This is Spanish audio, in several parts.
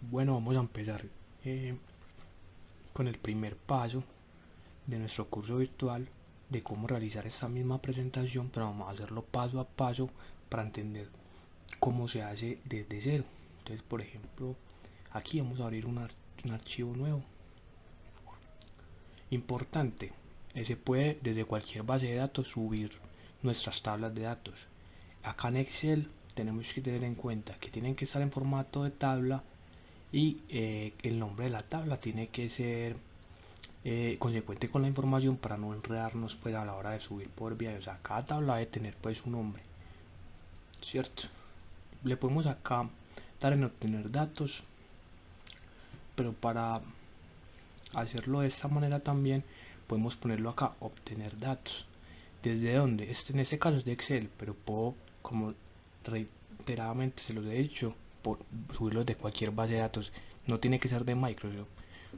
Bueno, vamos a empezar con el primer paso de nuestro curso virtual de cómo realizar esta misma presentación, pero vamos a hacerlo paso a paso para entender cómo se hace desde cero. Entonces, por ejemplo, aquí vamos a abrir un archivo nuevo. Importante, se puede desde cualquier base de datos subir nuestras tablas de datos. Acá en Excel tenemos que tener en cuenta que tienen que estar en formato de tabla y el nombre de la tabla tiene que ser consecuente con la información para no enredarnos pues a la hora de subir por vía. O sea, cada tabla debe tener pues un nombre, ¿cierto? Le podemos acá dar en obtener datos, pero para hacerlo de esta manera también podemos ponerlo acá, obtener datos. ¿Desde dónde? En este caso es de Excel, pero puedo, como reiteradamente se los he dicho, por subirlos de cualquier base de datos. No tiene que ser de Microsoft.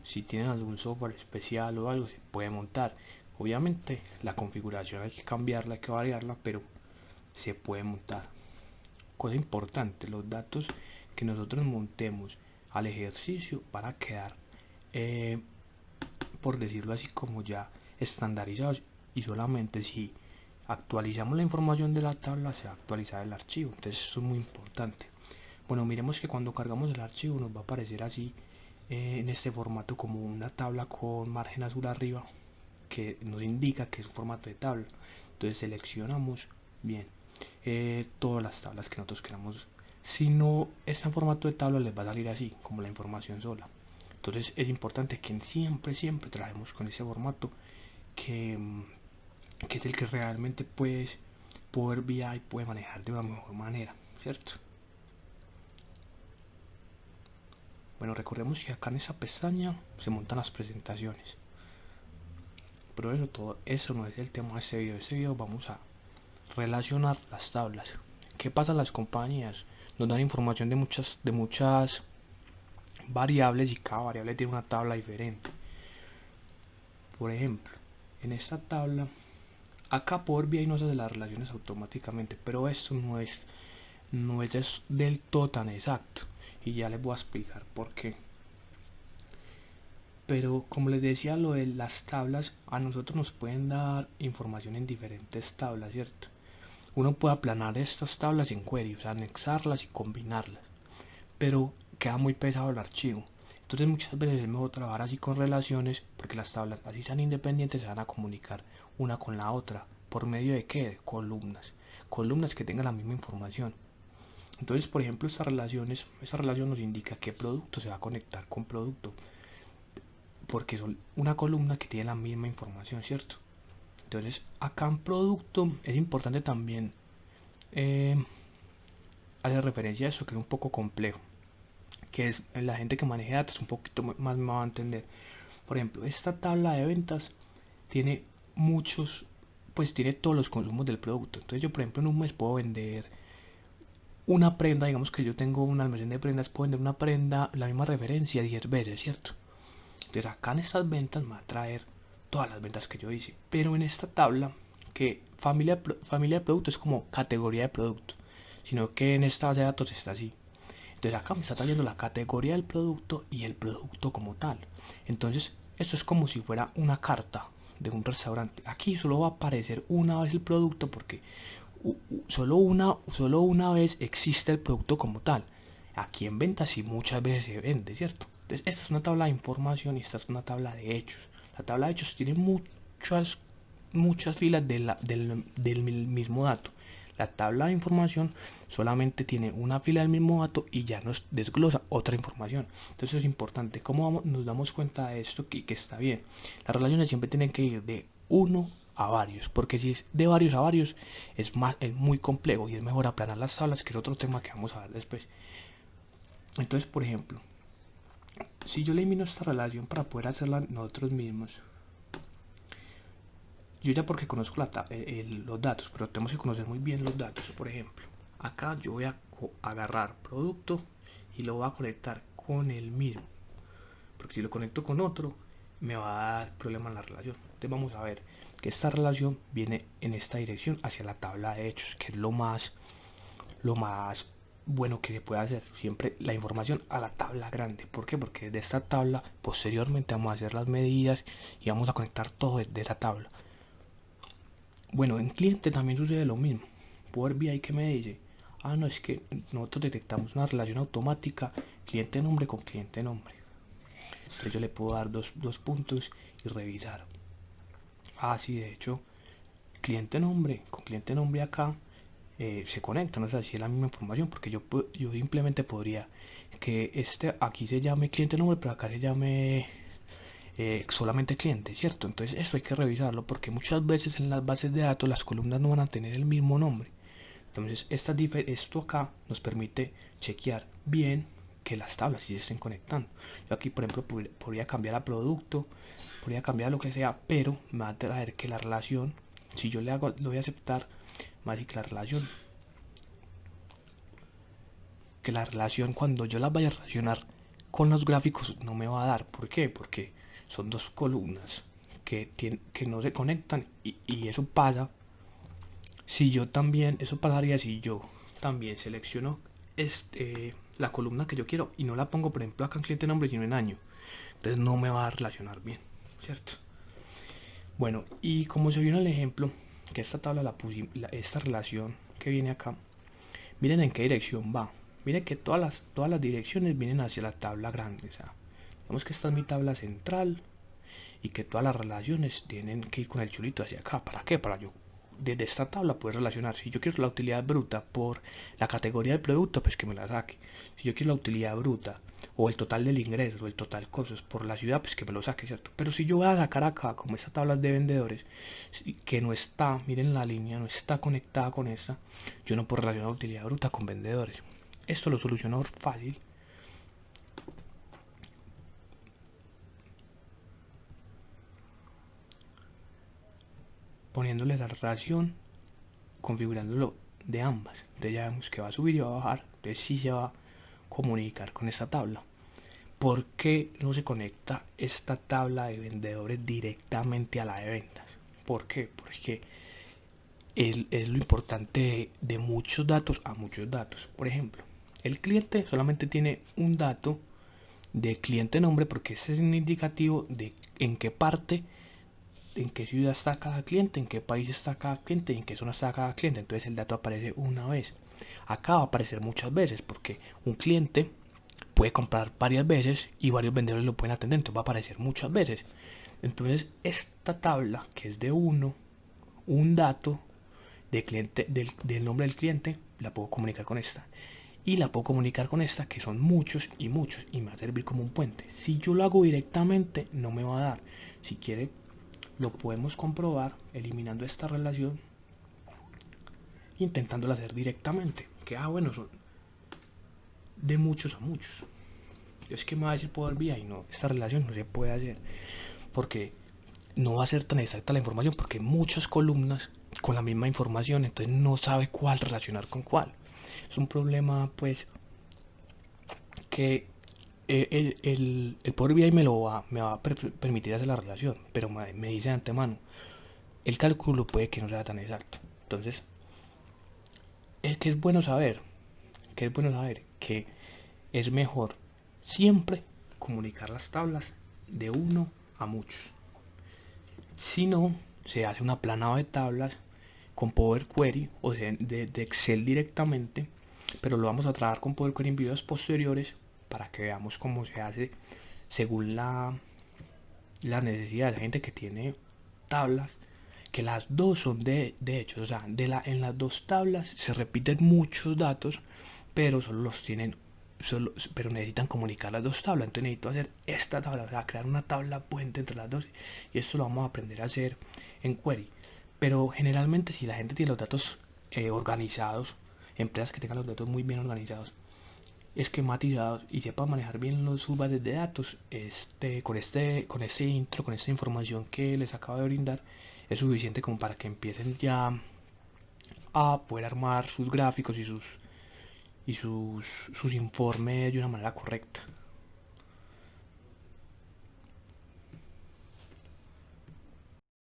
Si tienen algún software especial o algo, se puede montar. Obviamente la configuración hay que cambiarla, hay que variarla, pero se puede montar. Cosa importante, los datos que nosotros montemos al ejercicio van a quedar, por decirlo así, como ya estandarizados, y solamente si actualizamos la información de la tabla se va a actualizar el archivo. Entonces eso es muy importante. Bueno, miremos que cuando cargamos el archivo nos va a aparecer así, en este formato, como una tabla con margen azul arriba que nos indica que es un formato de tabla. Entonces seleccionamos bien todas las tablas que nosotros queramos. Si no está en formato de tabla les va a salir así, como la información sola. Entonces es importante que siempre trabajemos con ese formato que, que es el que realmente pues Power BI puede manejar de una mejor manera, ¿cierto? Bueno, recordemos que acá en esa pestaña se montan las presentaciones. Pero todo eso no es el tema de este video. Este video vamos a relacionar las tablas. ¿Qué pasa en las compañías? Nos dan información de muchas variables y cada variable tiene una tabla diferente. Por ejemplo, en esta tabla, acá Power BI nos hace las relaciones automáticamente, pero esto no es del todo tan exacto. Y ya les voy a explicar por qué. Pero como les decía, lo de las tablas, a nosotros nos pueden dar información en diferentes tablas, ¿cierto? Uno puede aplanar estas tablas en query, o sea, anexarlas y combinarlas, pero queda muy pesado el archivo. Entonces muchas veces es mejor trabajar así con relaciones, porque las tablas, así sean independientes, se van a comunicar una con la otra. ¿Por medio de qué? De columnas. Columnas que tengan la misma información. Entonces, por ejemplo, esta relación nos indica qué producto se va a conectar con producto, porque son una columna que tiene la misma información, ¿cierto? Entonces, acá en producto es importante también hacer referencia a eso, que es un poco complejo, que es la gente que maneja datos un poquito más me va a entender. Por ejemplo, esta tabla de ventas tiene muchos, pues tiene todos los consumos del producto. Entonces yo, por ejemplo, en un mes puedo vender una prenda, digamos que yo tengo un almacén de prendas, puedo vender una prenda, la misma referencia 10 veces, ¿cierto? Entonces acá en estas ventas me va a traer todas las ventas que yo hice. Pero en esta tabla, que familia de producto es como categoría de producto, sino que en esta base de datos está así. Entonces acá me está trayendo la categoría del producto y el producto como tal. Entonces esto es como si fuera una carta de un restaurante. Aquí solo va a aparecer una vez el producto, porque solo una vez existe el producto como tal. Aquí en ventas sí muchas veces se vende, ¿cierto? Entonces esta es una tabla de información y esta es una tabla de hechos. La tabla de hechos tiene muchas filas del mismo dato. La tabla de información solamente tiene una fila del mismo dato y ya nos desglosa otra información. Entonces es importante. ¿Cómo nos damos cuenta de esto que está bien? Las relaciones siempre tienen que ir de uno a varios, porque si es de varios a varios es muy complejo y es mejor aplanar las tablas, que es otro tema que vamos a ver después. Entonces, por ejemplo, si yo elimino esta relación para poder hacerla nosotros mismos, yo ya, porque conozco los datos, pero tenemos que conocer muy bien los datos. Por ejemplo, acá yo voy a agarrar producto y lo voy a conectar con el mismo, porque si lo conecto con otro me va a dar problema en la relación. Entonces vamos a ver que esta relación viene en esta dirección hacia la tabla de hechos, que es lo más bueno que se puede hacer siempre la información a la tabla grande. ¿Por qué? Porque de esta tabla posteriormente vamos a hacer las medidas y vamos a conectar todo de esa tabla. Bueno, en cliente también sucede lo mismo. Power BI que me dice, ah no, es que nosotros detectamos una relación automática cliente nombre con cliente nombre. Entonces yo le puedo dar dos puntos y revisar. Ah, sí, de hecho, cliente nombre con cliente nombre acá se conectan, o sea, si es la misma información, porque yo simplemente podría que este aquí se llame cliente nombre, pero acá se llame solamente cliente, ¿cierto? Entonces eso hay que revisarlo porque muchas veces en las bases de datos las columnas no van a tener el mismo nombre. Entonces esto acá nos permite chequear bien que las tablas sí se estén conectando. Yo aquí por ejemplo podría cambiar a producto, podría cambiar a lo que sea, pero me va a traer que la relación, si yo lo voy a aceptar, va a decir que la relación cuando yo las vaya a relacionar con los gráficos no me va a dar. ¿Por qué? Porque son dos columnas que no se conectan y eso pasa si yo también, eso pasaría si yo también selecciono la columna que yo quiero y no la pongo por ejemplo acá en cliente nombre sino en año. Entonces no me va a relacionar bien, ¿cierto? Bueno, y como se vio en el ejemplo, que esta tabla esta relación que viene acá, miren en qué dirección va. Miren que todas las direcciones vienen hacia la tabla grande. O sea, vemos que esta es mi tabla central y que todas las relaciones tienen que ir con el chulito hacia acá. ¿Para qué? Para yo desde esta tabla poder relacionar. Si yo quiero la utilidad bruta por la categoría del producto, pues que me la saque. Si yo quiero la utilidad bruta o el total del ingreso o el total cosas por la ciudad, pues que me lo saque, ¿cierto? Pero si yo voy a sacar acá, como esta tabla de vendedores, que no está, miren la línea, no está conectada con esta, yo no puedo relacionar utilidad bruta con vendedores. Esto lo soluciono fácil poniéndole la relación, configurándolo de ambas. Entonces ya vemos que va a subir y va a bajar. Entonces sí se va a comunicar con esta tabla. ¿Por qué no se conecta esta tabla de vendedores directamente a la de ventas? ¿Por qué? Porque es lo importante de muchos datos a muchos datos. Por ejemplo, el cliente solamente tiene un dato de cliente nombre porque ese es un indicativo de en qué parte, en qué ciudad está cada cliente, en qué país está cada cliente y en qué zona está cada cliente. Entonces el dato aparece una vez. Acá va a aparecer muchas veces porque un cliente puede comprar varias veces y varios vendedores lo pueden atender, entonces va a aparecer muchas veces. Entonces esta tabla que es de un dato de cliente, del nombre del cliente, la puedo comunicar con esta. Y la puedo comunicar con esta, que son muchos y muchos, y me va a servir como un puente. Si yo lo hago directamente, no me va a dar. Si quiere, lo podemos comprobar eliminando esta relación e intentándola hacer directamente. Que, bueno, son de muchos a muchos. Es que me va a decir Power BI, no, esta relación no se puede hacer. Porque no va a ser tan exacta la información, porque hay muchas columnas con la misma información, entonces no sabe cuál relacionar con cuál. Es un problema, pues, que el Power BI me va a permitir hacer la relación, pero me dice de antemano, el cálculo puede que no sea tan exacto. Entonces, es que es bueno saber, que es mejor siempre comunicar las tablas de uno a muchos. Si no, se hace un aplanado de tablas con Power Query o de Excel directamente, pero lo vamos a trabajar con Power Query en videos posteriores para que veamos cómo se hace según la necesidad de la gente que tiene tablas, que las dos son de hecho, o sea, en las dos tablas se repiten muchos datos, pero solo los tienen, pero necesitan comunicar las dos tablas. Entonces necesito hacer esta tabla, o sea, crear una tabla puente entre las dos, y esto lo vamos a aprender a hacer en Query. Pero generalmente si la gente tiene los datos organizados, empresas que tengan los datos muy bien organizados, esquematizados y sepan manejar bien sus bases de datos, con este intro, con esta información que les acabo de brindar, es suficiente como para que empiecen ya a poder armar sus gráficos y sus informes de una manera correcta.